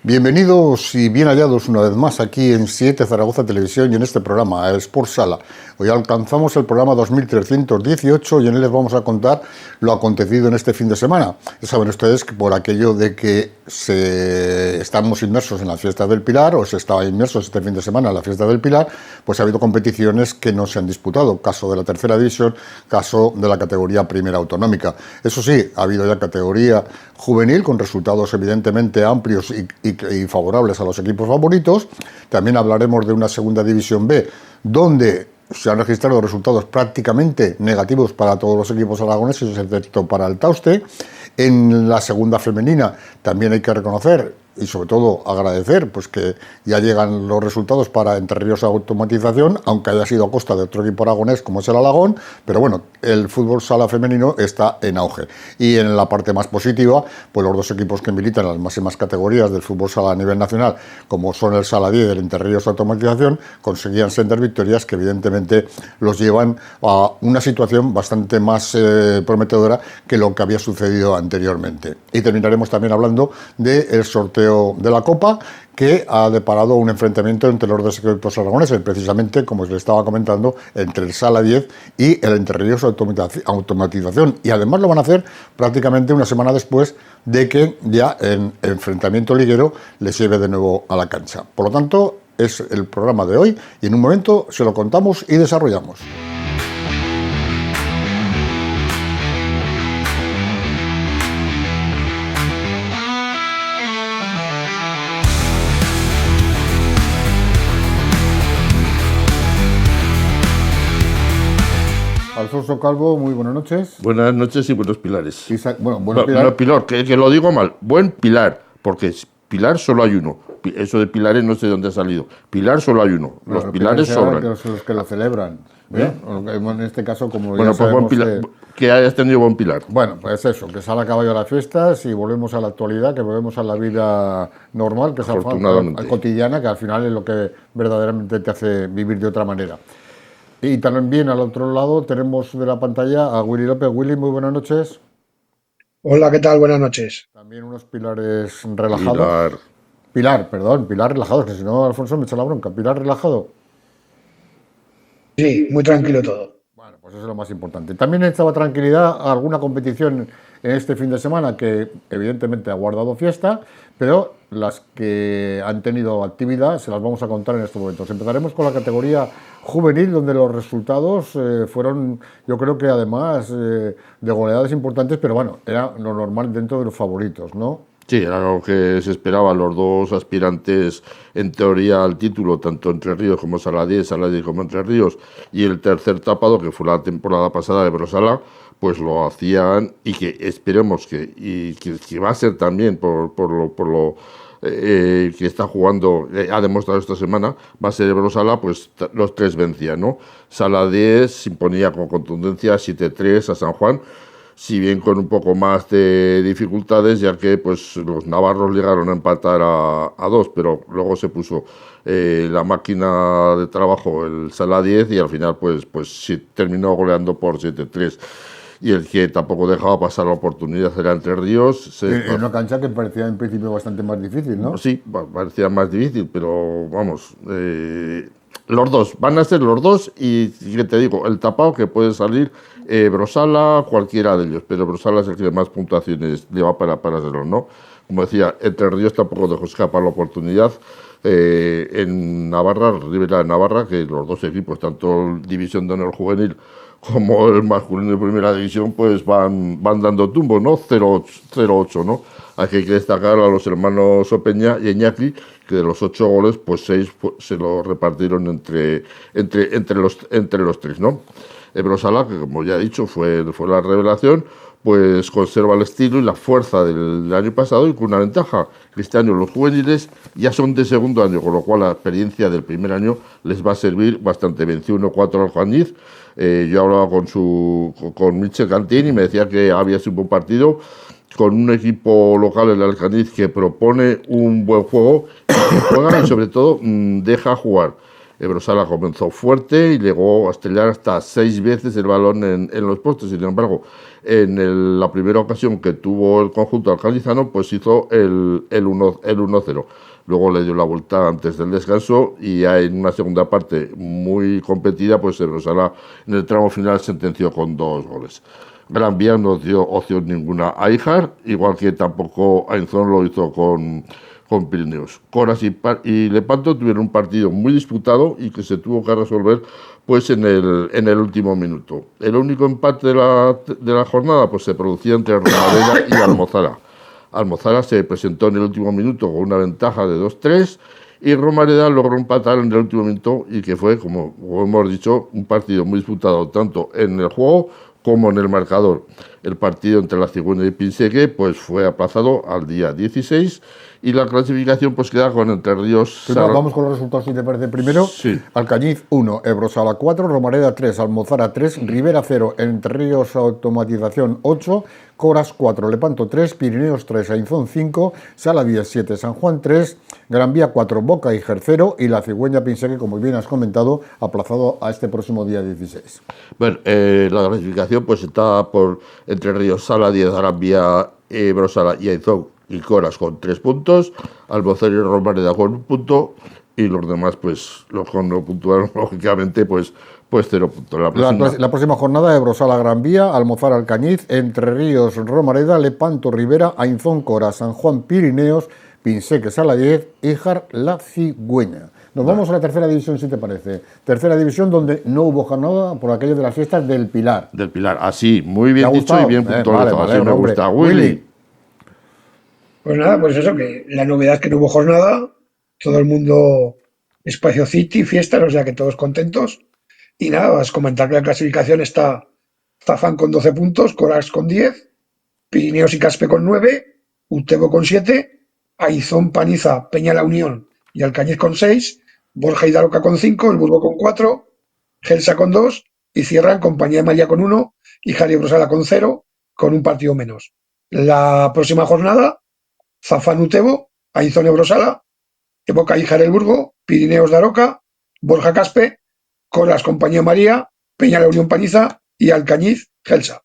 Bienvenidos y bien hallados una vez más aquí en 7 Zaragoza Televisión y en este programa, el Sport Sala. Hoy alcanzamos el programa 2318 y en él les vamos a contar lo acontecido en este fin de semana. Ya saben ustedes que por aquello de que estamos inmersos en la fiesta del Pilar, o se estaba inmersos este fin de semana en la fiesta del Pilar, pues ha habido competiciones que no se han disputado. Caso de la tercera división, caso de la categoría primera autonómica. Eso sí, ha habido ya categoría juvenil con resultados evidentemente amplios y favorables a los equipos favoritos. También hablaremos de una segunda división B, donde se han registrado resultados prácticamente negativos para todos los equipos aragoneses, excepto para el Tauste. En la segunda femenina también hay que reconocer y sobre todo agradecer pues que ya llegan los resultados para Entre Ríos Automatización, aunque haya sido a costa de otro equipo aragonés como es el Alagón, pero bueno, el fútbol sala femenino está en auge. Y en la parte más positiva, pues los dos equipos que militan en las máximas categorías del fútbol sala a nivel nacional, como son el Sala 10 y el Entre Ríos Automatización, conseguían sentar victorias que evidentemente los llevan a una situación bastante más prometedora que lo que había sucedido anteriormente. Y terminaremos también hablando del sorteo de la Copa, que ha deparado un enfrentamiento entre los dos equipos aragoneses, precisamente, como os le estaba comentando, entre el Sala 10 y el Entre Ríos Automatización. Y además lo van a hacer prácticamente una semana después de que ya en el enfrentamiento liguero les lleve de nuevo a la cancha. Por lo tanto, es el programa de hoy y en un momento se lo contamos y desarrollamos. Alfonso Calvo, muy buenas noches. Buenas noches y buenos pilares. Buenos pilares. No, Pilar, que lo digo mal. Buen pilar, porque Pilar solo hay uno. Eso de pilares no sé de dónde ha salido. Pilar solo hay uno. Los pilares sobran. Que son los que lo celebran. En este caso, como bueno, ya pues sabemos buen pilar, que hayas tenido buen pilar. Bueno, pues eso, que sale a caballo a las fiestas y volvemos a la actualidad, que volvemos a la vida normal, que es cotidiana, que al final es lo que verdaderamente te hace vivir de otra manera. Y también al otro lado tenemos de la pantalla a Willy López. Willy, muy buenas noches. Hola, ¿qué tal? Buenas noches. También unos pilares relajados. Pilar relajado, que si no, Alfonso me echa la bronca. Pilar relajado. Sí, muy tranquilo todo. Bueno, pues eso es lo más importante. También estaba tranquilidad alguna competición en este fin de semana que evidentemente ha guardado fiesta, pero las que han tenido actividad se las vamos a contar en estos momentos. Empezaremos con la categoría juvenil, donde los resultados fueron, yo creo que además de goleadas importantes, pero bueno, era lo normal dentro de los favoritos, ¿no? Sí, era lo que se esperaba. Los dos aspirantes, en teoría, al título, tanto Entre Ríos como Sala 10 como Entre Ríos, y el tercer tapado, que fue la temporada pasada de Brosala, pues lo hacían y que esperemos que va a ser también por lo que está jugando, ha demostrado esta semana, va a ser Brosala, pues los tres vencían, ¿no? Sala 10 se imponía con contundencia 7-3 a San Juan, si bien con un poco más de dificultades, ya que pues los navarros llegaron a empatar a 2, pero luego se puso la máquina de trabajo, el Sala 10, y al final pues sí, terminó goleando por 7-3. Y el que tampoco dejaba pasar la oportunidad era Entre Ríos. En una cancha que parecía en principio bastante más difícil, ¿no? Sí, parecía más difícil, pero vamos, los dos, van a ser los dos, y que te digo, el tapado que puede salir Brosala, cualquiera de ellos, pero Brosala es el que más puntuaciones lleva para hacerlo, ¿no? Como decía, Entre Ríos tampoco dejó escapar la oportunidad. En Navarra, Ribera de Navarra, que los dos equipos, tanto División de Honor Juvenil como el masculino de Primera División, pues van dando tumbos, ¿no? 0-8, ¿no? Hay que destacar a los hermanos Opeña y Iñaki, que de los 8 goles, pues 6 se los repartieron entre los tres, ¿no? Brosala, que como ya he dicho, fue la revelación, pues conserva el estilo y la fuerza del año pasado, y con una ventaja, que este año los juveniles ya son de segundo año, con lo cual la experiencia del primer año les va a servir bastante. Venció 1-4 al Juaniz. Yo hablaba con Michel Cantín y me decía que había sido un buen partido, con un equipo local, el Alcaniz, que propone un buen juego, y que juega y sobre todo deja jugar. Brosala comenzó fuerte y llegó a estrellar hasta 6 veces el balón en los postes. Sin embargo, la primera ocasión que tuvo el conjunto alcalizano, pues hizo el 1-0. Luego le dio la vuelta antes del descanso y ya en una segunda parte muy competida, pues Brosala en el tramo final sentenció con 2 goles. Gran Vía no dio opción ninguna a Híjar, igual que tampoco Ainzón lo hizo con Pirineos. Coras y Lepanto tuvieron un partido muy disputado y que se tuvo que resolver pues en el último minuto. El único empate de la jornada pues se producía entre Romareda y Almozara. Almozara se presentó en el último minuto con una ventaja de 2-3 y Romareda logró empatar en el último minuto y que fue, como hemos dicho, un partido muy disputado tanto en el juego como en el marcador. El partido entre La Cigüeña y Pinseque pues fue aplazado al día 16 y la clasificación pues queda con Entre Ríos... Vamos con los resultados, si te parece. Primero, sí. Alcañiz 1, Brosala 4, Romareda 3, Almozara 3, Ribera 0, Entre Ríos Automatización 8, Coras 4, Lepanto 3, Pirineos 3, Ainzón 5, Sala 10 7, San Juan 3, Gran Vía 4, Boca y 0 y La Cigüeña Pinseque, como bien has comentado, aplazado a este próximo día 16. Bueno, la clasificación pues está por Entre Ríos, Sala 10, Gran Vía, Brosala y Ainzón y Coras con 3 puntos, Almozara y Romareda con 1 punto y los demás pues los que no puntuaron lógicamente pues 0 puntos. La próxima jornada, Brosala Gran Vía, Almozara Alcañiz, Entre Ríos Romareda, Lepanto Ribera, Ainzón Coras, San Juan Pirineos, Pinseque Sala 10, Híjar La Cigüeña. Nos vamos a la tercera división, si te parece. Tercera división donde no hubo jornada por aquello de las fiestas del Pilar. Del Pilar, así, muy bien dicho y bien puntualizado. Vale, así me gusta. Willy. Pues nada, pues eso, que la novedad es que no hubo jornada, todo el mundo Espacio City, fiestas, o sea que todos contentos. Y nada, vas a comentar que la clasificación está Zafán con 12 puntos, Coras con 10, Pirineos y Caspe con 9, Utebo con 7, Aizón, Paniza, Peña La Unión y Alcañiz con 6, Borja y Daroca con 5, El Burgo con 4, Gelsa con 2 y cierran Compañía de María con 1 y Jari Brosala con 0, con un partido menos. La próxima jornada, Zafán Utebo, Aizón Brosala, Boca Híjar El Burgo, Pirineos Daroca, Borja Caspe, Coras Compañía María, Peña La Unión Paniza y Alcañiz Gelsa.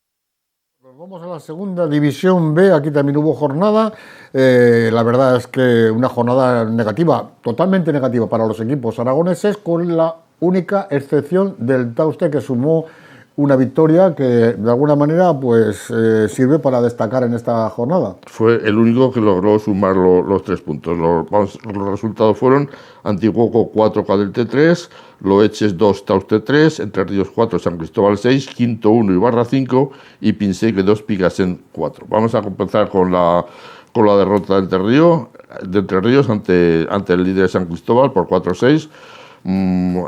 Nos vamos a la segunda división B, aquí también hubo jornada, la verdad es que una jornada negativa, totalmente negativa para los equipos aragoneses, con la única excepción del Tauste que sumó una victoria que de alguna manera pues sirve para destacar en esta jornada. Fue el único que logró sumar los 3 puntos. Los resultados fueron Antiguoco 4, Cadete 3, Loeches 2, Tauste 3, Entre Ríos 4, San Cristóbal 6, Quinto 1, Ibarra 5 y Pinseque 2, Picasen 4. Vamos a empezar con la derrota de Entre Ríos ante el líder San Cristóbal por 4-6.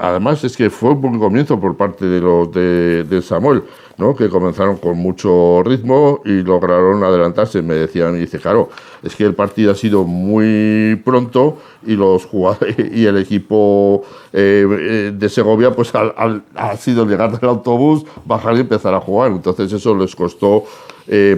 Además es que fue un buen comienzo por parte de los de Samuel, ¿no? Que comenzaron con mucho ritmo y lograron adelantarse. Me dice, claro, es que el partido ha sido muy pronto y los jugadores y el equipo de Segovia pues ha sido llegar del autobús, bajar y empezar a jugar. Entonces eso les costó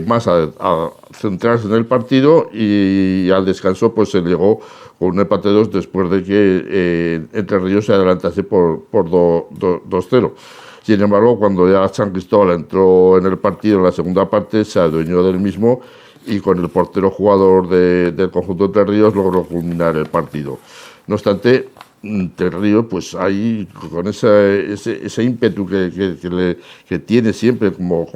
más a centrarse en el partido y al descanso pues se llegó con un empate 2 después de que Entre Ríos se adelantase por 2-0. Sin embargo, cuando ya San Cristóbal entró en el partido en la segunda parte, se adueñó del mismo y con el portero jugador del conjunto de Entre Ríos logró culminar el partido. No obstante, Entre Ríos, pues ahí con ese ímpetu que tiene siempre como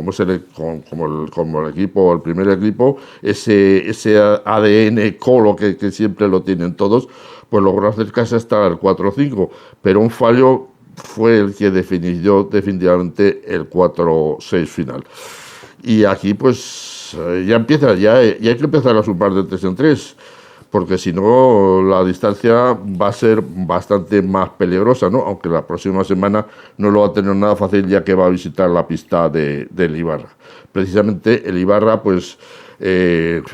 el equipo, el primer equipo, ese ADN colo que siempre lo tienen todos, pues logró acercarse hasta el 4-5, pero un fallo fue el que definió definitivamente el 4-6 final. Y aquí pues ya hay que empezar a sumar de 3 en 3. Porque si no la distancia va a ser bastante más peligrosa, ¿no? Aunque la próxima semana no lo va a tener nada fácil ya que va a visitar la pista del Ibarra. Precisamente el Ibarra pues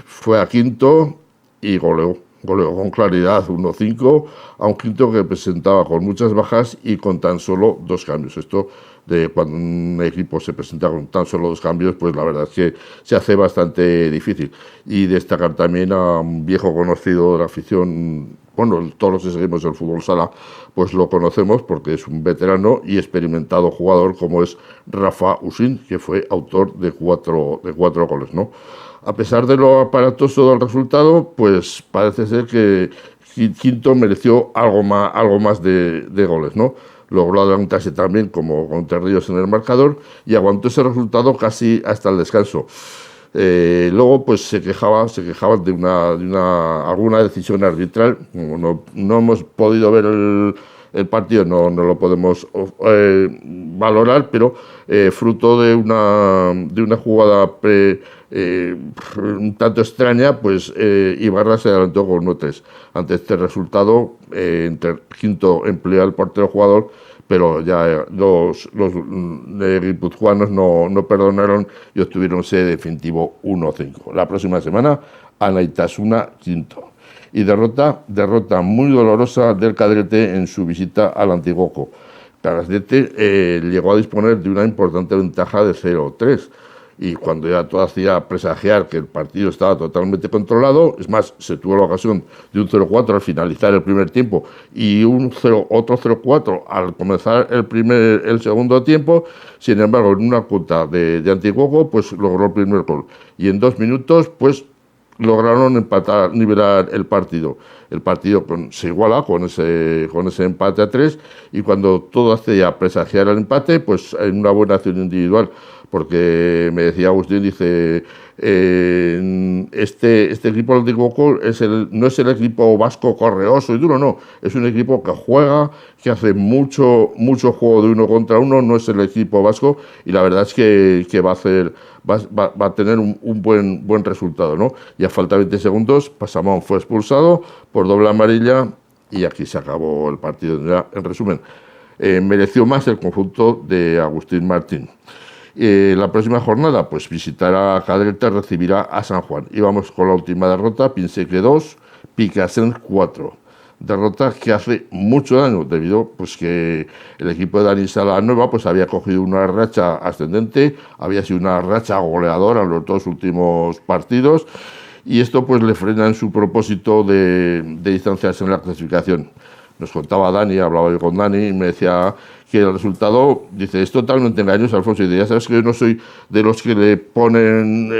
fue a Quinto y goleó con claridad 1-5 a un Quinto que presentaba con muchas bajas y con tan solo 2 cambios. Esto de cuando un equipo se presenta con tan solo 2 cambios, pues la verdad es que se hace bastante difícil. Y destacar también a un viejo conocido de la afición bueno, todos los que seguimos el fútbol sala, pues lo conocemos porque es un veterano y experimentado jugador como es Rafa Usín, que fue autor de cuatro goles, ¿no? A pesar de lo aparatoso del resultado, pues parece ser que Quinto mereció algo más de goles, ¿no? Logró adelantarse también como con Ríos en el marcador y aguantó ese resultado casi hasta el descanso. Luego pues se quejaban de alguna decisión arbitral. Como no hemos podido ver el partido, no lo podemos valorar, pero fruto de una jugada un tanto extraña, pues Ibarra se adelantó con 1-3. Ante este resultado, Quinto emplea al portero jugador, pero ya los guipuzcoanos no perdonaron y obtuvieron ese definitivo 1-5. La próxima semana, Anaitasuna Quinto. Y derrota muy dolorosa del Cadrete en su visita al Antiguoco. Cadrete llegó a disponer de una importante ventaja de 0-3. Y cuando ya todo hacía presagiar que el partido estaba totalmente controlado, es más, se tuvo la ocasión de un 0-4 al finalizar el primer tiempo y otro 0-4 al comenzar el segundo tiempo. Sin embargo, en una cuota de Antiguoco, pues logró el primer gol. Y en 2 minutos, pues lograron nivelar el partido. El partido se iguala con ese empate a 3 y cuando todo hacía presagiar el empate, pues en una buena acción individual, porque me decía Agustín, dice, este equipo del Antiguoco no es el equipo vasco correoso y duro, no, es un equipo que juega, que hace mucho juego de 1 contra 1, no es el equipo vasco y la verdad es que va a tener un buen resultado, ¿no? Y a falta de 20 segundos, Pasamón fue expulsado por doble amarilla y aquí se acabó el partido. Ya, en resumen, mereció más el conjunto de Agustín Martín. La próxima jornada, pues visitará a Cadrete, recibirá a San Juan. Y vamos con la última derrota, Pinseque 2, Picasen 4. Derrota que hace mucho daño, debido pues que el equipo de Dani Salanueva pues había cogido una racha ascendente, había sido una racha goleadora en los 2 últimos partidos, y esto pues le frena en su propósito de distanciarse en la clasificación. Nos contaba Dani, hablaba yo con Dani, y me decía que el resultado, dice, es totalmente engañoso, Alfonso, y ya sabes que yo no soy de los que le ponen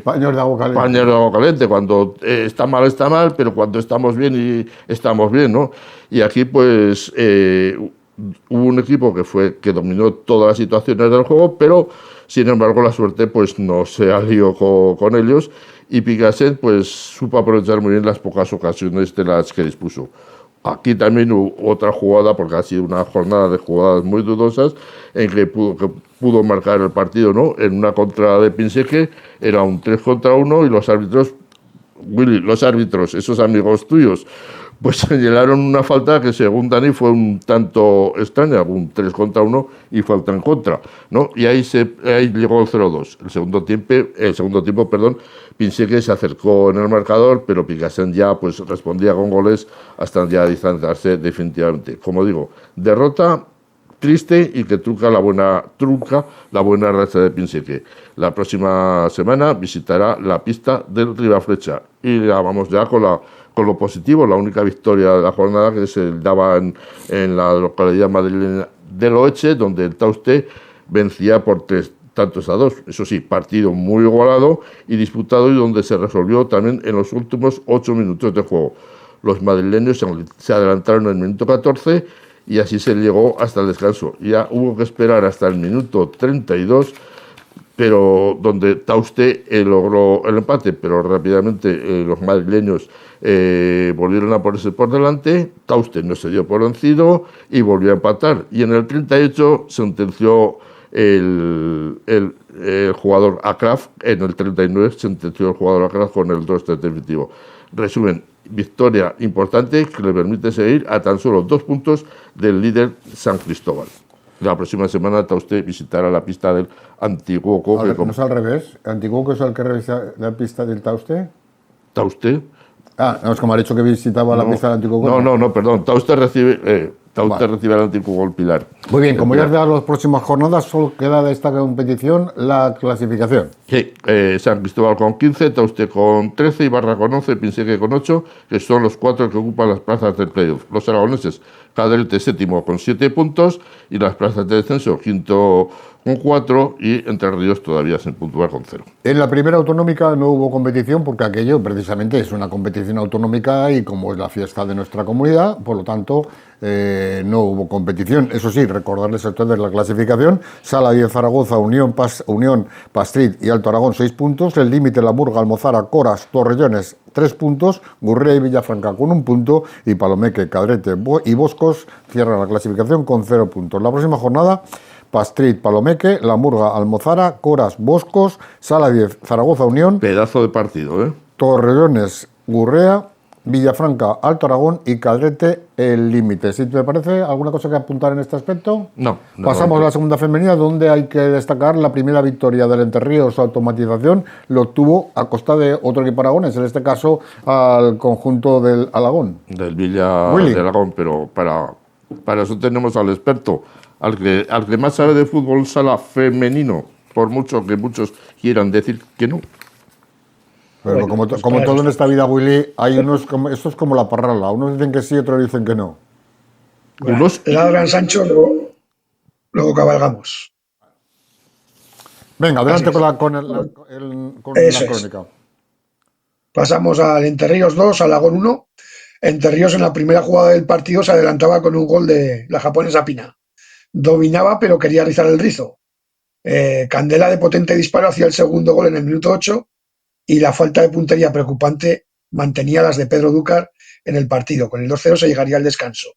paños de agua caliente. Paños de agua caliente, cuando está mal, pero cuando estamos bien, ¿no? Y aquí, pues, hubo un equipo que dominó todas las situaciones del juego, pero, sin embargo, la suerte, pues, no se alió con ellos, y Picasen, pues, supo aprovechar muy bien las pocas ocasiones de las que dispuso. Aquí también hubo otra jugada, porque ha sido una jornada de jugadas muy dudosas, en que pudo marcar el partido, ¿no? En una contra de Pinseque, era un 3 contra 1 y los árbitros, esos amigos tuyos, pues señalaron una falta que según Dani fue un tanto extraña, un 3 contra 1 y falta en contra, ¿no? Y ahí llegó el 0-2. El segundo tiempo, Pinseque se acercó en el marcador, pero Picasen ya pues respondía con goles hasta ya distanciarse definitivamente. Como digo, derrota triste y que trunca la buena racha de Pinseque. La próxima semana visitará la pista del Ribaflecha y ya vamos ya con lo positivo, la única victoria de la jornada que se daba en la localidad madrileña de Loeche, donde el Tauste vencía por 3-2. Eso sí, partido muy igualado y disputado, y donde se resolvió también en los últimos 8 minutos de juego. Los madrileños se adelantaron en el minuto 14 y así se llegó hasta el descanso. Ya hubo que esperar hasta el minuto 32, pero donde Tauste logró el empate, pero rápidamente los madrileños volvieron a ponerse por delante. Tauste no se dio por vencido y volvió a empatar. Y en el 38 sentenció el jugador Akraf, en el 39 sentenció el jugador Akraf con el 2-3 definitivo. Resumen, victoria importante que le permite seguir a tan solo 2 puntos del líder San Cristóbal. La próxima semana Tauste visitará la pista del Antiguoco. ¿No es al revés? ¿Antiguoco es el que revisa la pista del Tauste? ¿Tauste? No, es como ha dicho que visitaba la pista del Antiguoco. No, perdón. Tauste recibe... Taute recibe al Atlético Gol Pilar. Muy bien, como ya quedan las próximas jornadas, solo queda de esta competición la clasificación. Sí, San Cristóbal con 15, Tauste con 13, Ibarra con 11, Pinseque con 8, que son los 4 que ocupan las plazas del playoff. Los aragoneses, Cadrete séptimo con 7 puntos y las plazas de descenso, quinto con 4 y Entre Ríos todavía sin puntuar con 0. En la primera autonómica no hubo competición porque aquello precisamente es una competición autonómica y como es la fiesta de nuestra comunidad, por lo tanto no hubo competición. Eso sí, recordarles a ustedes la clasificación: Sala 10 Zaragoza, Unión Pastrit y Alto Aragón 6 puntos, el límite La Murga, Almozara, Coras, Torrellones 3 puntos, Gurrea y Villafranca con 1 punto y Palomeque, Cadrete y Boscos cierran la clasificación con 0 puntos. La próxima jornada: Pastrit, Palomeque, La Murga, Almozara, Coras, Boscos, Sala 10, Zaragoza, Unión, Pedazo de partido, ¿eh? Torrellones, Gurrea, Villafranca, Alto Aragón y Cadrete, el límite. ¿Sí te parece alguna cosa que apuntar en este aspecto? No. Pasamos a la segunda femenina, donde hay que destacar la primera victoria del Entre Ríos. Su automatización lo obtuvo a costa de otro equipo aragonés, en este caso al conjunto del Alagón. Del Villa de Aragón, pero para eso tenemos al experto, al que más sabe de fútbol sala femenino, por mucho que muchos quieran decir que no. Pero Bueno, como pues todo claro. en esta vida, Willy, hay unos, esto es como la parrala. Unos dicen que sí, otros dicen que no. Unos Ladran Sancho, luego cabalgamos. Venga, adelante Así es. con la Eso es. crónica. Pasamos al Entre Ríos 2, Alagón 1. Entre Ríos en la primera jugada del partido se adelantaba con un gol de la japonesa Pina. Dominaba, pero quería rizar el rizo. Candela de potente disparo hacia el segundo gol en el minuto 8 y la falta de puntería preocupante mantenía las de Pedro Dúcar en el partido. Con el 2-0 se llegaría al descanso.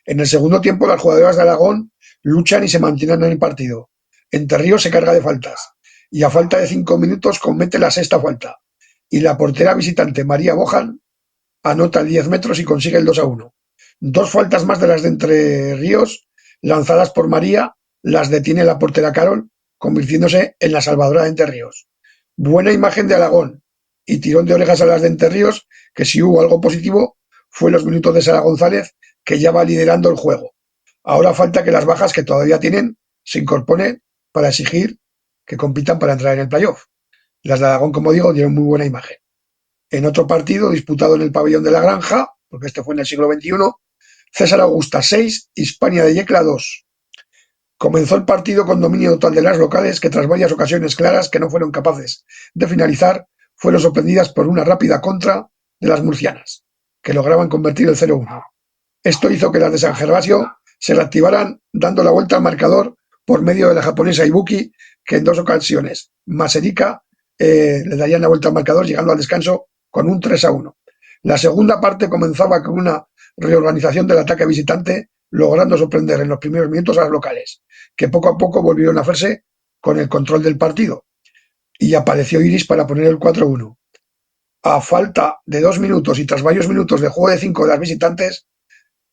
En el segundo tiempo, las jugadoras de Aragón luchan y se mantienen en el partido. Entre Ríos se carga de faltas y a falta de 5 minutos comete la sexta falta. Y la portera visitante María Bojan anota 10 metros y consigue el 2-1. Dos faltas más de las de Entre Ríos, lanzadas por María, las detiene la portera Carol, convirtiéndose en la salvadora de Entre Ríos. Buena imagen de Aragón y tirón de orejas a las de Entre Ríos, que si hubo algo positivo fue los minutos de Sara González, que ya va liderando el juego. Ahora falta que las bajas que todavía tienen se incorporen para exigir que compitan para entrar en el playoff. Las de Aragón, como digo, dieron muy buena imagen. En otro partido disputado en el pabellón de la Granja, porque este fue en el siglo XXI, César Augusta 6, Hispania de Yecla 2. Comenzó el partido con dominio total de las locales, que tras varias ocasiones claras que no fueron capaces de finalizar, fueron sorprendidas por una rápida contra de las murcianas, que lograban convertir el 0-1. Esto hizo que las de San Gervasio se reactivaran dando la vuelta al marcador por medio de la japonesa Ibuki, que en 2 ocasiones, Maserika, le darían la vuelta al marcador llegando al descanso con un 3-1. La segunda parte comenzaba con una reorganización del ataque visitante, logrando sorprender en los primeros minutos a las locales, que poco a poco volvieron a hacerse con el control del partido. Y apareció Iris para poner el 4-1. A falta de 2 minutos y tras varios minutos de juego de 5 de las visitantes,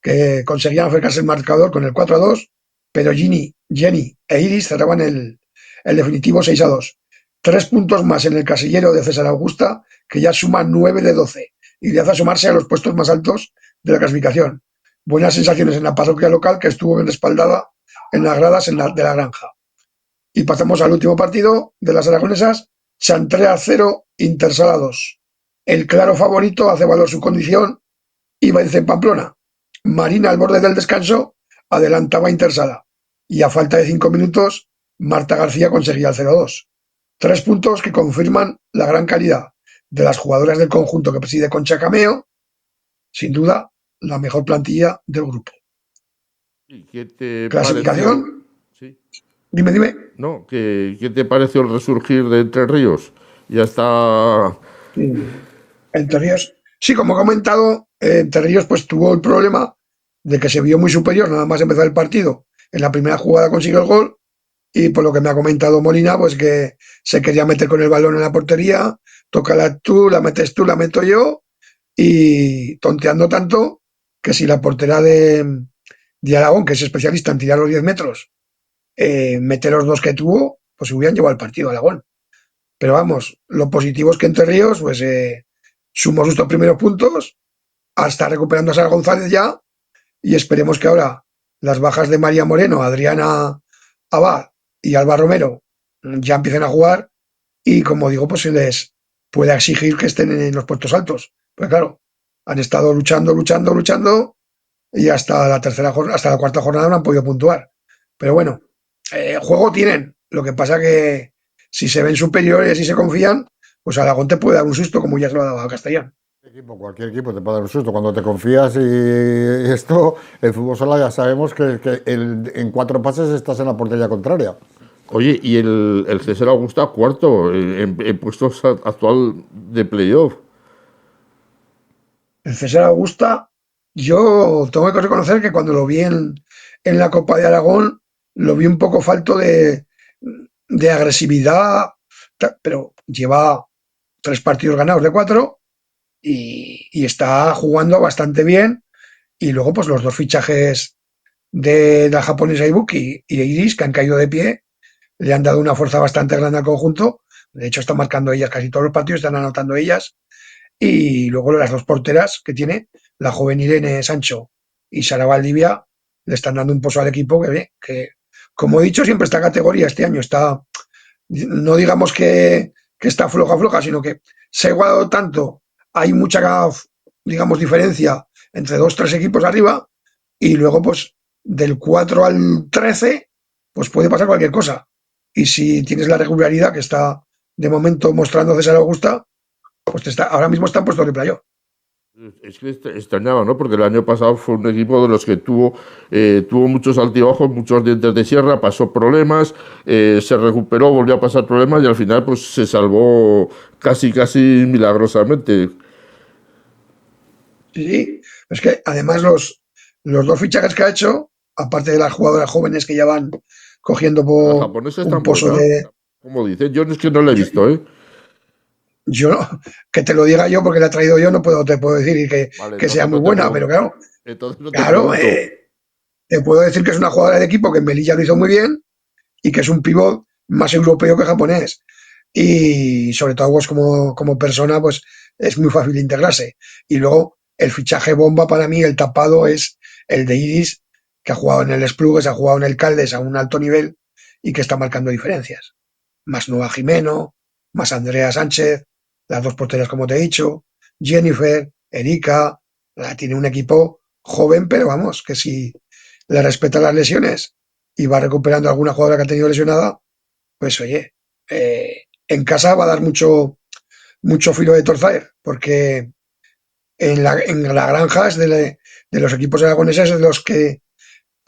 que conseguían acercarse el marcador con el 4-2, pero Jenny e Iris cerraban el definitivo 6-2. 3 puntos más en el casillero de César Augusta, que ya suma 9 de 12 y le hace sumarse a los puestos más altos de la clasificación. Buenas sensaciones en la parroquia local, que estuvo bien respaldada en las gradas de la Granja. Y pasamos al último partido de las aragonesas: Chantrea 0, Intersala 2. El claro favorito hace valer su condición y vence en Pamplona. Marina, al borde del descanso, adelantaba a Intersala y a falta de 5 minutos Marta García conseguía el 0-2. 3 puntos que confirman la gran calidad de las jugadoras del conjunto que preside Concha Cameo, sin duda la mejor plantilla del grupo. ¿Y qué te ¿Clasificación? pareció? Sí. Dime. No, ¿qué te pareció el resurgir de Entre Ríos? Ya está. Entre Ríos. Sí, como he comentado, Entre Ríos pues tuvo el problema de que se vio muy superior nada más empezar el partido. En la primera jugada consiguió el gol y por lo que me ha comentado Molina, pues que se quería meter con el balón en la portería, tócala tú, la metes tú, la meto yo, y tonteando tanto que si la portera de Aragón, que es especialista en tirar los 10 metros, mete los 2 que tuvo, pues se hubieran llevado el partido a Aragón. Pero vamos, lo positivo es que Entre Ríos pues sumó sus 2 primeros puntos, hasta recuperando a Sara González ya, y esperemos que ahora las bajas de María Moreno, Adriana Abad y Alba Romero ya empiecen a jugar y, como digo, pues se les puede exigir que estén en los puestos altos. Pues claro, han estado luchando, luchando, luchando y hasta la hasta la cuarta jornada no han podido puntuar. Pero bueno, juego tienen. Lo que pasa que si se ven superiores y se confían, pues Aragón te puede dar un susto como ya se lo ha dado a Castellón. Cualquier equipo te puede dar un susto. Cuando te confías y esto, el fútbol sala ya sabemos que en 4 pases estás en la portería contraria. Oye, y el César Augusta, cuarto, en puestos actual de playoff. El César Augusta, yo tengo que reconocer que cuando lo vi en la Copa de Aragón, lo vi un poco falto de agresividad, pero lleva 3 partidos ganados de 4 y está jugando bastante bien. Y luego, pues los 2 fichajes de la japonesa Ibuki y Iris, que han caído de pie, le han dado una fuerza bastante grande al conjunto. De hecho, están marcando ellas casi todos los partidos, están anotando ellas. Y luego las 2 porteras que tiene, la joven Irene Sancho y Sara Valdivia, le están dando un pozo al equipo que, como he dicho, siempre esta categoría este año está, no digamos que está floja, floja, sino que se ha igualado tanto, hay mucha, digamos, diferencia entre 2, 3 equipos arriba y luego, pues, del 4 al 13 pues puede pasar cualquier cosa. Y si tienes la regularidad que está de momento mostrando César Augusta, pues ahora mismo están puestos de playoff. Es que extrañaba, ¿no? Porque el año pasado fue un equipo de los que tuvo muchos altibajos, muchos dientes de sierra, pasó problemas, se recuperó, volvió a pasar problemas y al final pues se salvó casi, casi milagrosamente. Sí, sí. Es que además los 2 fichajes que ha hecho, aparte de las jugadoras jóvenes que ya van cogiendo La japonesa es un tan pozo buena, de. como dicen. Yo es que no la he Yo, visto, ¿eh? yo que te lo diga yo porque la he traído yo, no te puedo decir Vale, que sea entonces muy no te buena, pero pregunto. claro, Entonces no te claro, pregunto. te puedo decir que es una jugadora de equipo que en Melilla lo hizo muy bien y que es un pivot más europeo que japonés. Y sobre todo, pues como persona, pues es muy fácil integrarse. Y luego, el fichaje bomba para mí, el tapado, es el de Iris, que ha jugado en el Esplugues, ha jugado en el Caldes a un alto nivel y que está marcando diferencias. Más Nueva Jimeno, más Andrea Sánchez, las 2 porteras, como te he dicho, Jennifer, Erika, tiene un equipo joven, pero vamos, que si le respeta las lesiones y va recuperando alguna jugadora que ha tenido lesionada, pues oye, en casa va a dar mucho filo de torcer, porque en la granja es de los equipos aragoneses de los que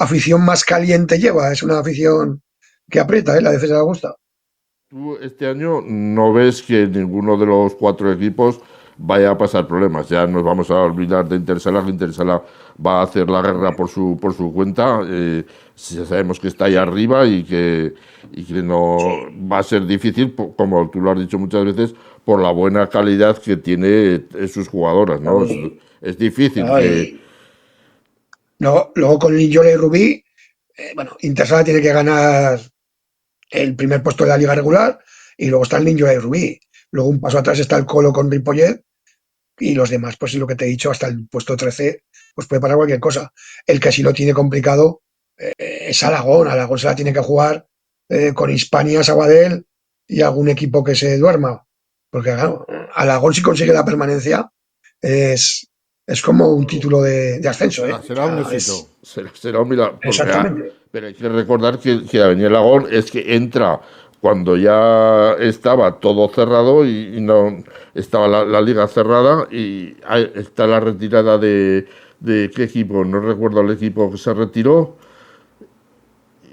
afición más caliente lleva. Es una afición que aprieta, la de César Augusta. Tú este año no ves que ninguno de los 4 equipos vaya a pasar problemas. Ya nos vamos a olvidar de Intersala, que Intersala va a hacer la guerra por su cuenta. Ya sabemos que está ahí arriba y que no Sí. va a ser difícil, como tú lo has dicho muchas veces, por la buena calidad que tiene sus jugadoras, ¿no? Claro, Es difícil claro, que. luego con Linjola y Rubí, bueno, Intersala tiene que ganar el primer puesto de la liga regular y luego está el Linjola y Rubí. Luego un paso atrás está el Colo con Ripollet y los demás, pues es lo que te he dicho, hasta el puesto 13, pues puede pasar cualquier cosa. El que sí lo tiene complicado es Aragón. Aragón se la tiene que jugar con Hispania, Sabadell y algún equipo que se duerma. Porque claro, Aragón si consigue la permanencia es, es como un título de ascenso, Será, ¿eh? O será un sea, éxito, será un milagro. exactamente. Pero hay que recordar que Avenida Lagón es que entra cuando ya estaba todo cerrado y no estaba la liga cerrada y está la retirada de qué equipo, no recuerdo el equipo que se retiró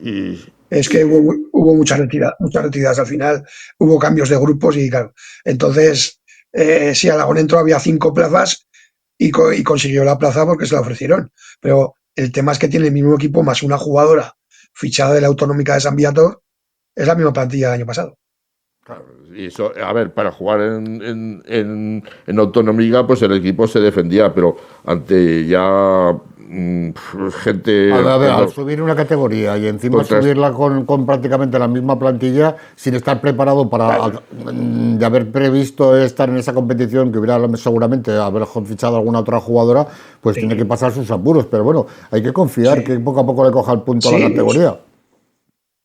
y, Es que hubo muchas retiradas al final, hubo cambios de grupos y claro. Entonces, si Aragón entró había 5 plazas y consiguió la plaza porque se la ofrecieron. Pero el tema es que tiene el mismo equipo más una jugadora fichada de la Autonómica de San Viator, es la misma plantilla del año pasado. claro, y eso, a ver, para jugar en Autonómica, pues el equipo se defendía, pero ante ya gente... A ver, al subir una categoría y encima subirla con prácticamente la misma plantilla, sin estar preparado para de haber previsto estar en esa competición, que hubiera seguramente haber fichado alguna otra jugadora, pues tiene que pasar sus apuros. Pero bueno, hay que confiar que poco a poco le coja el punto a la categoría.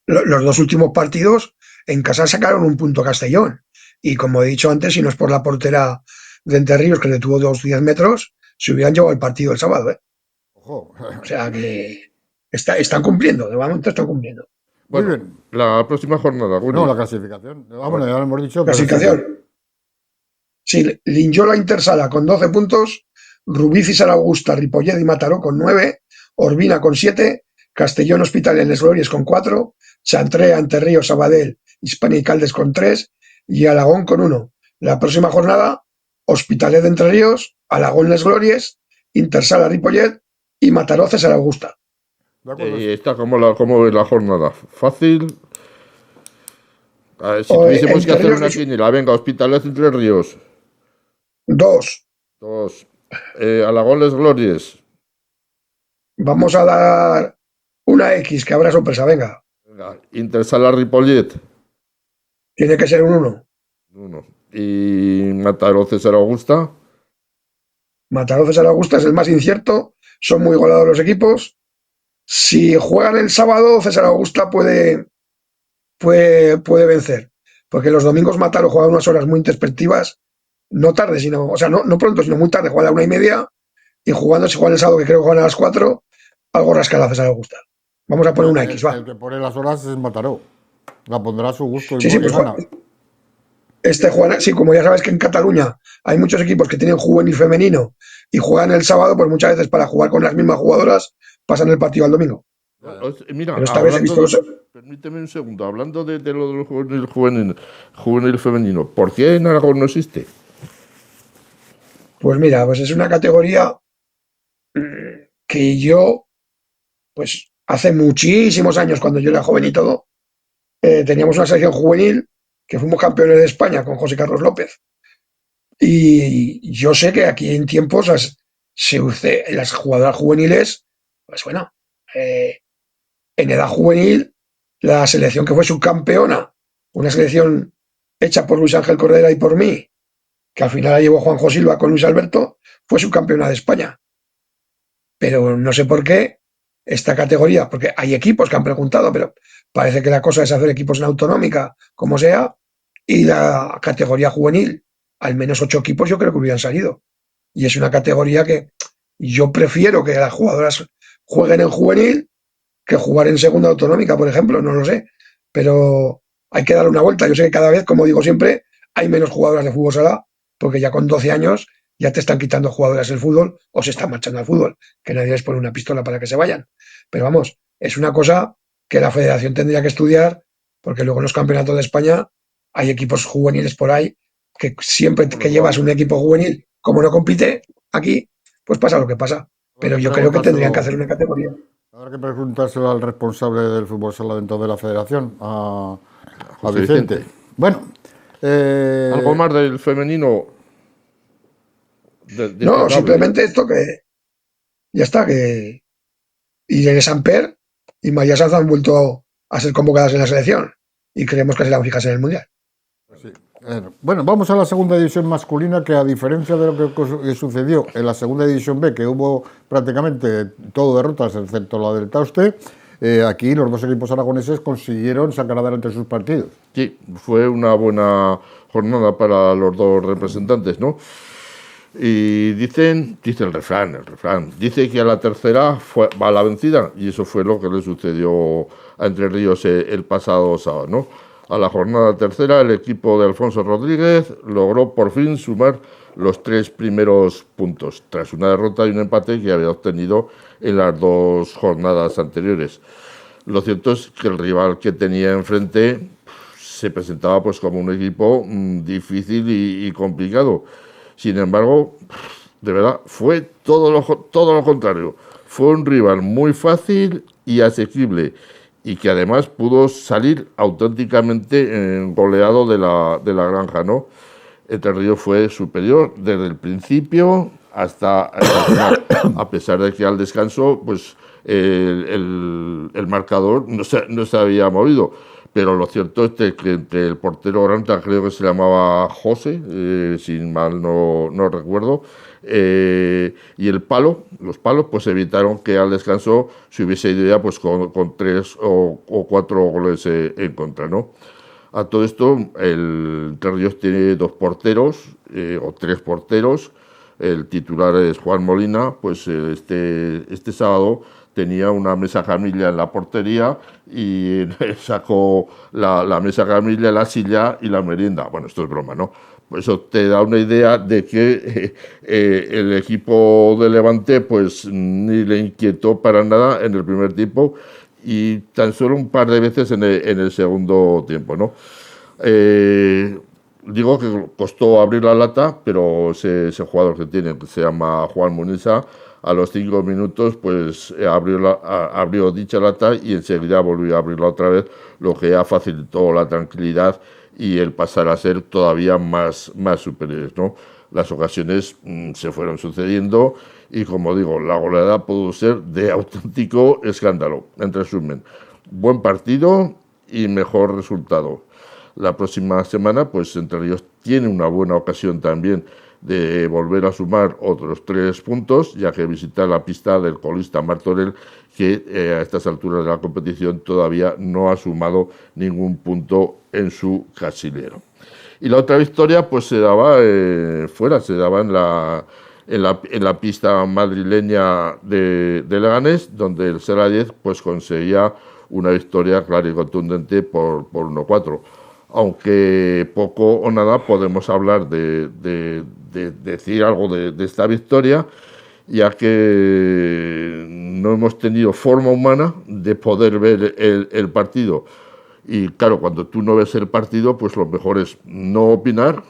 Los dos últimos partidos en casa sacaron un punto a Castellón. Y como he dicho antes, si no es por la portera de Entre Ríos, que le tuvo 10 metros, se hubieran llevado el partido el sábado. Ojo. O sea que están cumpliendo, de momento están cumpliendo. Bueno, muy bien. La próxima jornada, No, la clasificación. Bueno, ya lo hemos dicho. Clasificación. Sí, Linyola Intersala con 12 puntos, Rubici, Saraugusta, Ripollet y Mataró con 9, Orbina con 7, Castellón Hospital en Les Glorias con 4, Chantré, Entre Ríos, Sabadell, Hispania y Caldes con 3 y Alagón con 1. La próxima jornada, Hospitalet de Entre Ríos, Alagón Les Glorias, Intersala Ripollet y Mataró César Augusta. Está como la jornada. Fácil. A ver, si tuviésemos que hacer una quiniela, venga, Hospitalet Entre Ríos. 2. Alagón Les Glorias. Vamos a dar una X, que habrá sorpresa, venga. Intersala Ripollet. Tiene que ser un 1. 1. Y Mataró César Augusta. Mataró César Augusta es el más incierto. Son muy igualados los equipos. Si juegan el sábado, César Augusta puede vencer. Porque los domingos Mataró juega unas horas muy introspectivas. No tarde, o sea, no pronto, sino muy tarde. Juega a la 1:30. Y jugando, si juegan el sábado, que creo que juegan a las 4, algo rascará a César Augusta. Vamos a poner una X, va. El que pone las horas es Mataró. La pondrá a su gusto y sí, pues gana. Sí, como ya sabes que en Cataluña hay muchos equipos que tienen juvenil femenino y juegan el sábado, pues muchas veces para jugar con las mismas jugadoras pasan el partido al domingo. Mira, pero esta vez he visto permíteme un segundo, hablando de lo del juvenil femenino, ¿por qué en Aragón no existe? Pues mira, pues es una categoría que yo, pues hace muchísimos años, cuando yo era joven y todo, teníamos una selección juvenil que fuimos campeones de España con José Carlos López. Y yo sé que aquí en tiempos las jugadoras juveniles, pues bueno, en edad juvenil, la selección que fue subcampeona, una selección hecha por Luis Ángel Cordera y por mí, que al final la llevó Juanjo Silva con Luis Alberto, fue subcampeona de España. Pero no sé por qué esta categoría, porque hay equipos que han preguntado, pero parece que la cosa es hacer equipos en autonómica, como sea, y la categoría juvenil, al menos 8 equipos yo creo que hubieran salido. Y es una categoría que yo prefiero que las jugadoras jueguen en juvenil que jugar en segunda autonómica, por ejemplo, no lo sé. Pero hay que darle una vuelta. Yo sé que cada vez, como digo siempre, hay menos jugadoras de fútbol sala, porque ya con 12 años ya te están quitando jugadoras el fútbol o se están marchando al fútbol, que nadie les pone una pistola para que se vayan. Pero vamos, es una cosa que la federación tendría que estudiar, porque luego en los campeonatos de España hay equipos juveniles por ahí que siempre que llevas un equipo juvenil, como no compite aquí, pues pasa lo que pasa. Pero yo creo que tendrían que hacer una categoría. Habrá que preguntárselo al responsable del fútbol sala dentro de la federación, a Vicente. Bueno. ¿Algo más del femenino? No, simplemente esto que ya está, que Irene Samper y María Sanz han vuelto a ser convocadas en la selección y creemos que serán fijas en el Mundial. Sí. Bueno, vamos a la segunda división masculina, que a diferencia de lo que sucedió en la segunda división B, que hubo prácticamente todo derrotas excepto la del Tauste, aquí los dos equipos aragoneses consiguieron sacar adelante sus partidos. Sí, fue una buena jornada para los dos representantes, ¿no? Y dice el refrán, dice que a la tercera va la vencida, y eso fue lo que le sucedió a Entre Ríos el pasado sábado, ¿no? A la jornada tercera, el equipo de Alfonso Rodríguez logró por fin sumar los 3 primeros puntos, tras una derrota y un empate que había obtenido en las 2 jornadas anteriores. Lo cierto es que el rival que tenía enfrente se presentaba pues como un equipo difícil y complicado. Sin embargo, de verdad, fue todo lo contrario. Fue un rival muy fácil y asequible, y que además pudo salir auténticamente goleado de la granja, ¿no? Entre Ríos fue superior desde el principio hasta el final, a pesar de que al descanso pues el marcador no se había movido. Pero lo cierto es que entre el portero Granta, creo que se llamaba José, si mal no recuerdo, y los palos, pues evitaron que al descanso se hubiese ido ya pues con 3 o 4 goles en contra, ¿no? A todo esto, el Entre Ríos tiene 2 porteros o 3 porteros. El titular es Juan Molina, pues este sábado tenía una mesa camilla en la portería y sacó la mesa camilla, la silla y la merienda. Bueno, esto es broma, ¿no? Pues eso te da una idea de que el equipo de Levante pues ni le inquietó para nada en el primer tiempo y tan solo un par de veces en el segundo tiempo, ¿no? Digo que costó abrir la lata, pero ese jugador que tiene, que se llama Juan Muniza, a los 5 minutos pues abrió dicha lata y enseguida volvió a abrirla otra vez, lo que ya facilitó la tranquilidad y el pasar a ser todavía más superiores, ¿no? Las ocasiones se fueron sucediendo y, como digo, la goleada pudo ser de auténtico escándalo. En resumen, buen partido y mejor resultado. La próxima semana, pues Entre Ríos tiene una buena ocasión también de volver a sumar otros 3 puntos, ya que visita la pista del colista Martorell, que a estas alturas de la competición todavía no ha sumado ningún punto en su casillero. Y la otra victoria pues se daba fuera, se daba en la pista madrileña de Leganés, donde el Sala 10 pues conseguía una victoria clara y contundente por 1-4. Aunque poco o nada podemos hablar de decir algo de esta victoria, ya que no hemos tenido forma humana de poder ver el partido. Y claro, cuando tú no ves el partido, pues lo mejor es no opinar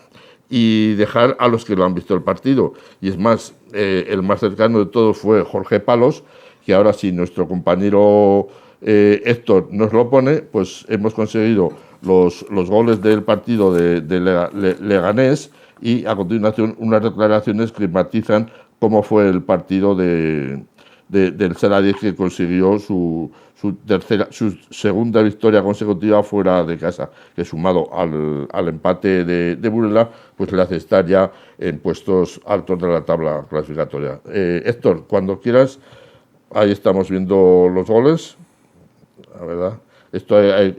y dejar a los que lo han visto el partido. Y es más, el más cercano de todos fue Jorge Palos, que ahora sí nuestro compañero Héctor nos lo pone, pues hemos conseguido los goles del partido de Leganés y a continuación unas declaraciones que matizan cómo fue el partido del Sala 10, que consiguió su segunda victoria consecutiva fuera de casa, que sumado al empate de Burela, pues le hace estar ya en puestos altos de la tabla clasificatoria. Héctor, cuando quieras, ahí estamos viendo los goles, la verdad. Esto hay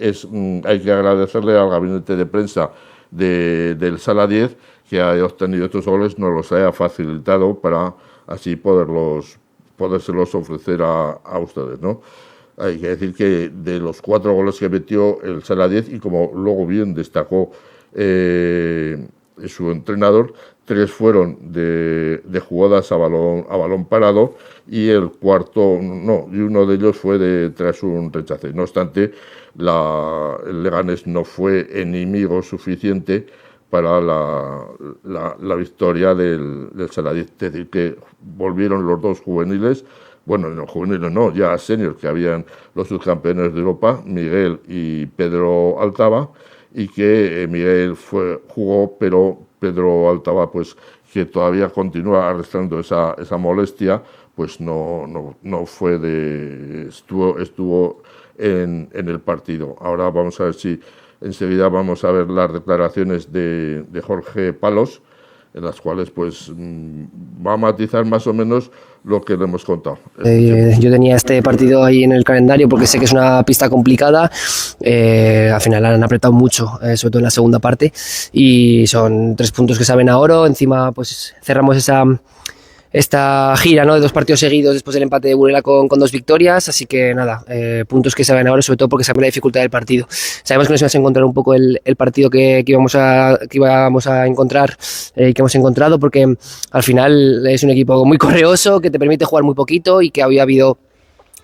que agradecerle al gabinete de prensa del Sala 10 que haya obtenido estos goles, nos los haya facilitado para así podérselos ofrecer a ustedes, ¿no? Hay que decir que de los 4 goles que metió el Sala 10, y como luego bien destacó su entrenador, 3 fueron de jugadas a balón parado y el cuarto y uno de ellos fue tras un rechace. No obstante, el Leganés no fue enemigo suficiente para la victoria del Sala 10. Es decir, que volvieron los 2 juveniles, bueno, no juveniles no, ya seniors, que habían los subcampeones de Europa, Miguel y Pedro Altaba, y que Miguel jugó, pero Pedro Altaba, pues que todavía continúa arrastrando esa molestia, pues no fue estuvo en el partido. Ahora vamos a ver si enseguida vamos a ver las declaraciones de Jorge Palos, en las cuales pues va a matizar más o menos lo que le hemos contado. Yo tenía este partido ahí en el calendario porque sé que es una pista complicada. Al final han apretado mucho, sobre todo en la segunda parte, y son 3 puntos que saben a oro. Encima pues cerramos esta gira, ¿no?, de 2 partidos seguidos después del empate de Burela con 2 victorias, así que nada, puntos que saben ahora, sobre todo porque saben la dificultad del partido. Sabemos que nos íbamos a encontrar un poco el partido que íbamos a encontrar, que hemos encontrado, porque al final es un equipo muy correoso, que te permite jugar muy poquito y que había habido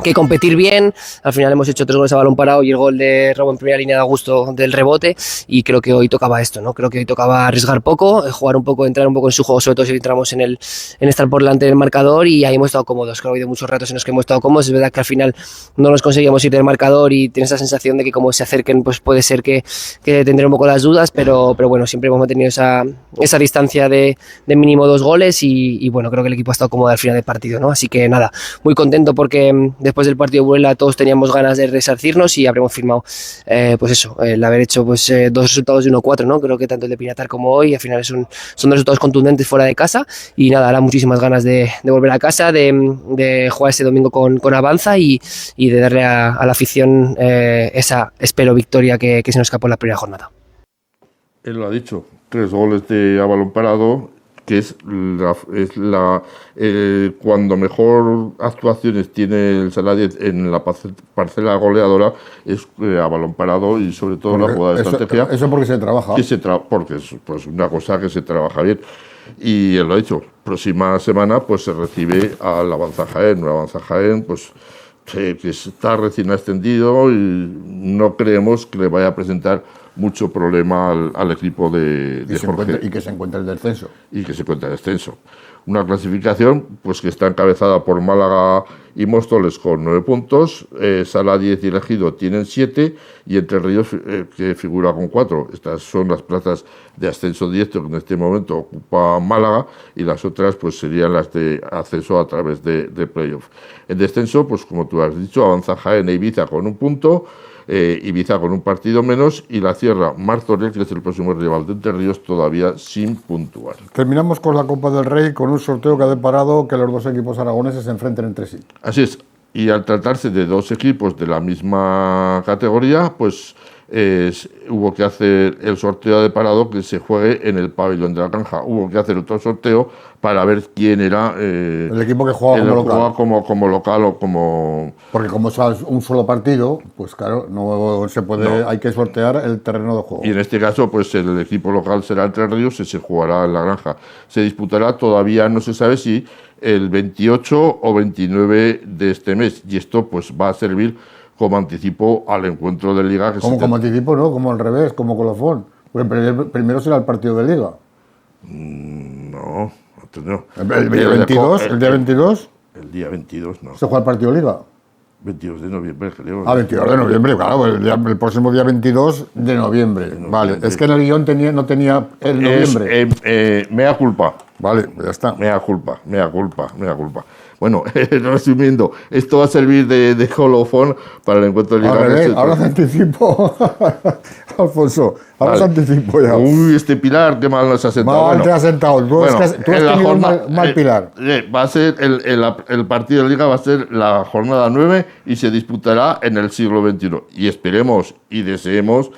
que competir bien. Al final hemos hecho 3 goles a balón parado y el gol de robo en primera línea da gusto del rebote, y creo que hoy tocaba esto, ¿no? Creo que hoy tocaba arriesgar poco, jugar un poco, entrar un poco en su juego, sobre todo si entramos en estar por delante del marcador, y ahí hemos estado cómodos. Creo que ha habido muchos ratos en los que hemos estado cómodos. Es verdad que al final no nos conseguíamos ir del marcador y tienes esa sensación de que como se acerquen, pues puede ser que tendré un poco las dudas, pero bueno, siempre hemos mantenido esa distancia de mínimo 2 goles, y bueno, creo que el equipo ha estado cómodo al final del partido, ¿no? Así que nada, muy contento porque después del partido de Burela todos teníamos ganas de resarcirnos, y habremos firmado pues eso, el haber hecho pues 2 resultados de 1-4, ¿no? Creo que tanto el de Pinatar como hoy al final son 2 resultados contundentes fuera de casa, y nada, ahora muchísimas ganas de volver a casa, de jugar este domingo con Avanza, y de darle a la afición esa, espero, victoria que se nos escapó en la primera jornada. Él lo ha dicho, 3 goles a balón parado, que es cuando mejor actuaciones tiene el Saladez en la parcela goleadora, es a balón parado, y sobre todo la jugada de estrategia. Eso porque se trabaja. Porque es pues una cosa que se trabaja bien. Y él lo ha dicho, próxima semana pues se recibe al Avanza Jaén, un Avanza Jaén pues que está recién ascendido, y no creemos que le vaya a presentar mucho problema al equipo de Jorge. Y que se encuentre el descenso. Y que se encuentre el descenso. Una clasificación pues que está encabezada por Málaga y Móstoles con 9 puntos, Sala 10 y Ejido tienen 7, y Entre Ríos que figura con 4. Estas son las plazas de ascenso directo que en este momento ocupa Málaga, y las otras pues serían las de ascenso a través de playoff. En descenso, pues como tú has dicho, avanza Jaén e Ibiza con 1 punto, Ibiza con un partido menos, y la cierra Martorell, que es el próximo rival de Entre Ríos, todavía sin puntuar. Terminamos con la Copa del Rey, con un sorteo que ha deparado que los 2 equipos aragoneses se enfrenten entre sí. Así es, y al tratarse de 2 equipos de la misma categoría, pues hubo que hacer el sorteo de parado que se juegue en el pabellón de la Granja. Hubo que hacer otro sorteo para ver quién era el equipo que jugaba como local o como... Porque como es un solo partido, pues claro, no se puede, hay que sortear el terreno de juego. Y en este caso, pues el equipo local será Entre Ríos y se jugará en la Granja. Se disputará, todavía no se sabe si el 28 o 29 de este mes, y esto pues va a servir como anticipo al encuentro de Liga. Como anticipo, no, como al revés, como colofón. Porque primero será el partido de Liga. No. ¿El día 22? ¿El día 22? El día 22, no. ¿Se juega el partido de Liga? 22 de noviembre, creo. 22 de noviembre, claro, el próximo día 22 de noviembre. Vale, es que en el guión no tenía el noviembre. Mea culpa. Vale, ya está. Mea culpa. Bueno, resumiendo, esto va a servir de colofón para el encuentro de Liga. Ahora te anticipo, Alfonso, ahora vale. te anticipo ya. Uy, este Pilar, qué mal nos ha sentado. Te has sentado. Tú has tenido mal Pilar. Va a ser el partido de Liga, va a ser la jornada 9, y se disputará en el siglo XXI. Y esperemos y deseemos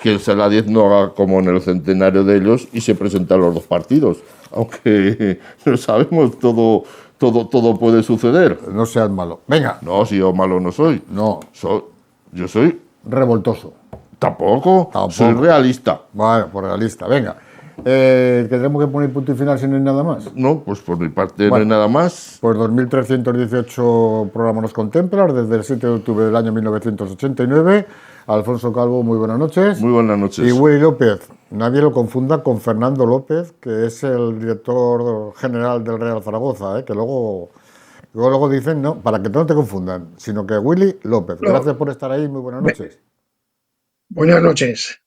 que el Sala 10 no haga como en el centenario de ellos y se presentan los 2 partidos. Aunque no sabemos, todo puede suceder. No seas malo. Venga. No, si yo malo no soy. No. Yo soy... revoltoso. Tampoco. Soy realista. Vale, pues realista. Venga. ¿Que tenemos que poner punto y final si no hay nada más? No, pues por mi parte no hay nada más. Pues 2.318 programas nos contemplan desde el 7 de octubre del año 1989. Alfonso Calvo, muy buenas noches. Muy buenas noches. Y Willy López, nadie lo confunda con Fernando López, que es el director general del Real Zaragoza, que luego dicen, no, para que no te confundan, sino que Willy López. Gracias por estar ahí, muy buenas noches. Buenas noches.